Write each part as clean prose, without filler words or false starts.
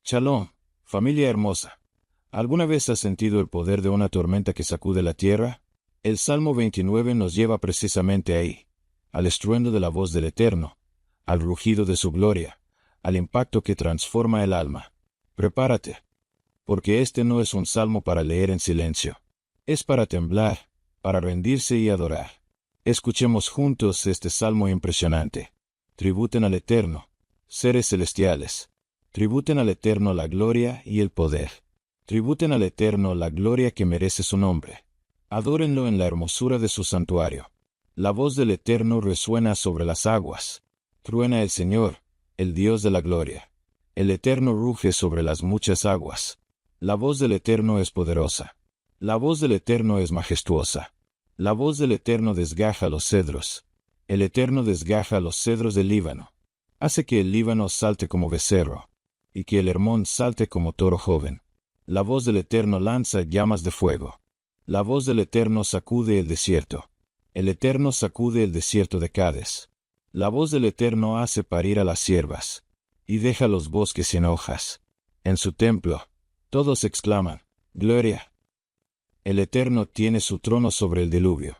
Shalom, familia hermosa. ¿Alguna vez has sentido el poder de una tormenta que sacude la tierra? El Salmo 29 nos lleva precisamente ahí, al estruendo de la voz del Eterno, al rugido de su gloria, al impacto que transforma el alma. Prepárate, porque este no es un salmo para leer en silencio. Es para temblar, para rendirse y adorar. Escuchemos juntos este salmo impresionante. Tributen al Eterno, seres celestiales. Tributen al Eterno la gloria y el poder. Tributen al Eterno la gloria que merece su nombre. Adórenlo en la hermosura de su santuario. La voz del Eterno resuena sobre las aguas. Truena el Señor, el Dios de la gloria. El Eterno ruge sobre las muchas aguas. La voz del Eterno es poderosa. La voz del Eterno es majestuosa. La voz del Eterno desgaja los cedros. El Eterno desgaja los cedros del Líbano. Hace que el Líbano salte como becerro, y que el Hermón salte como toro joven. La voz del Eterno lanza llamas de fuego. La voz del Eterno sacude el desierto. El Eterno sacude el desierto de Cades. La voz del Eterno hace parir a las ciervas, y deja los bosques sin hojas. En su templo, todos exclaman, ¡Gloria! El Eterno tiene su trono sobre el diluvio.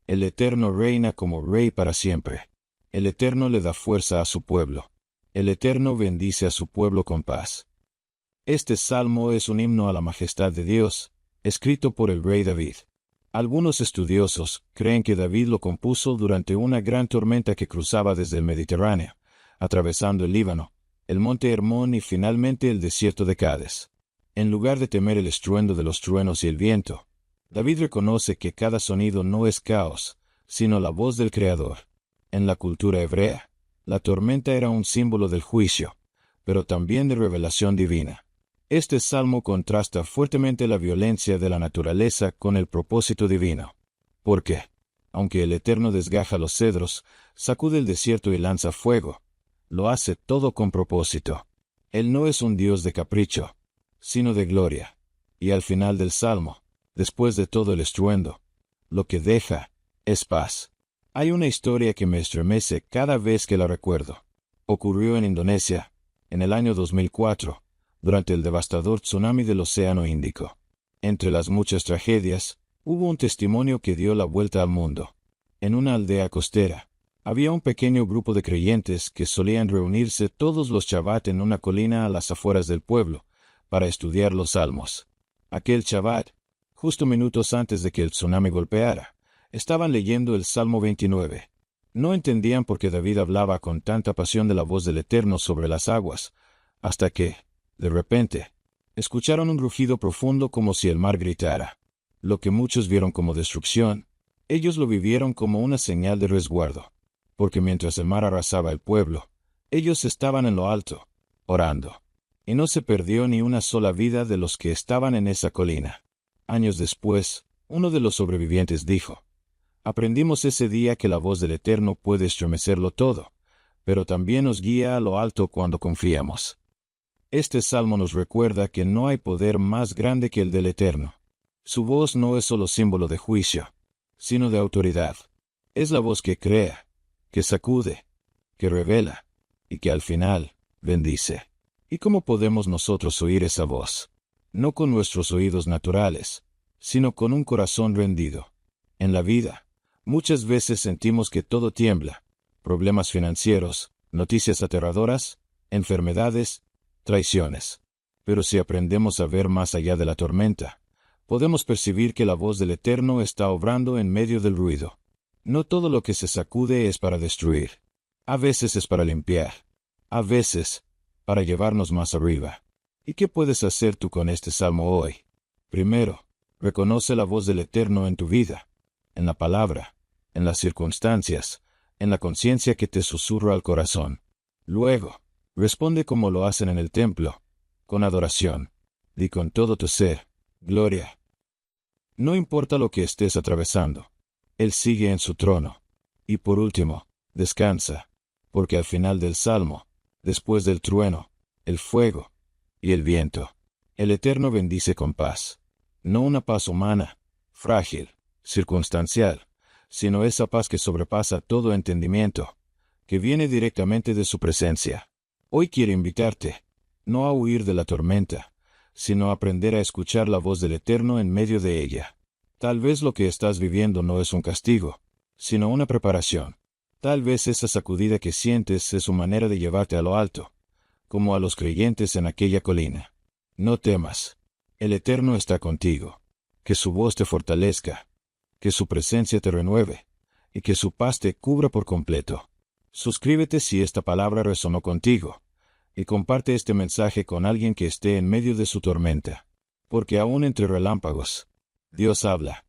El Eterno reina como rey para siempre. El Eterno le da fuerza a su pueblo. El Eterno bendice a su pueblo con paz. Este salmo es un himno a la majestad de Dios, escrito por el rey David. Algunos estudiosos creen que David lo compuso durante una gran tormenta que cruzaba desde el Mediterráneo, atravesando el Líbano, el monte Hermón y finalmente el desierto de Cades. En lugar de temer el estruendo de los truenos y el viento, David reconoce que cada sonido no es caos, sino la voz del Creador. En la cultura hebrea, la tormenta era un símbolo del juicio, pero también de revelación divina. Este salmo contrasta fuertemente la violencia de la naturaleza con el propósito divino. Porque, aunque el Eterno desgaja los cedros, sacude el desierto y lanza fuego, lo hace todo con propósito. Él no es un Dios de capricho, sino de gloria. Y al final del salmo, después de todo el estruendo, lo que deja es paz. Hay una historia que me estremece cada vez que la recuerdo. Ocurrió en Indonesia, en el año 2004, durante el devastador tsunami del Océano Índico. Entre las muchas tragedias, hubo un testimonio que dio la vuelta al mundo. En una aldea costera, había un pequeño grupo de creyentes que solían reunirse todos los Shabbat en una colina a las afueras del pueblo, para estudiar los salmos. Aquel Shabbat, justo minutos antes de que el tsunami golpeara, estaban leyendo el Salmo 29. No entendían por qué David hablaba con tanta pasión de la voz del Eterno sobre las aguas, hasta que, de repente, escucharon un rugido profundo como si el mar gritara. Lo que muchos vieron como destrucción, ellos lo vivieron como una señal de resguardo, porque mientras el mar arrasaba el pueblo, ellos estaban en lo alto, orando. Y no se perdió ni una sola vida de los que estaban en esa colina. Años después, uno de los sobrevivientes dijo, aprendimos ese día que la voz del Eterno puede estremecerlo todo, pero también nos guía a lo alto cuando confiamos. Este salmo nos recuerda que no hay poder más grande que el del Eterno. Su voz no es solo símbolo de juicio, sino de autoridad. Es la voz que crea, que sacude, que revela, y que al final bendice. ¿Y cómo podemos nosotros oír esa voz? No con nuestros oídos naturales, sino con un corazón rendido. En la vida, muchas veces sentimos que todo tiembla, problemas financieros, noticias aterradoras, enfermedades, traiciones. Pero si aprendemos a ver más allá de la tormenta, podemos percibir que la voz del Eterno está obrando en medio del ruido. No todo lo que se sacude es para destruir. A veces es para limpiar. A veces, para llevarnos más arriba. ¿Y qué puedes hacer tú con este salmo hoy? Primero, reconoce la voz del Eterno en tu vida, en la palabra, en las circunstancias, en la conciencia que te susurra al corazón. Luego, responde como lo hacen en el templo, con adoración. Di con todo tu ser, gloria. No importa lo que estés atravesando, Él sigue en su trono. Y por último, descansa, porque al final del salmo, después del trueno, el fuego y el viento, el Eterno bendice con paz. No una paz humana, frágil, circunstancial, sino esa paz que sobrepasa todo entendimiento, que viene directamente de su presencia. Hoy quiero invitarte, no a huir de la tormenta, sino a aprender a escuchar la voz del Eterno en medio de ella. Tal vez lo que estás viviendo no es un castigo, sino una preparación. Tal vez esa sacudida que sientes es su manera de llevarte a lo alto, como a los creyentes en aquella colina. No temas. El Eterno está contigo. Que su voz te fortalezca, que su presencia te renueve, y que su paz te cubra por completo. Suscríbete si esta palabra resonó contigo, y comparte este mensaje con alguien que esté en medio de su tormenta. Porque aún entre relámpagos, Dios habla.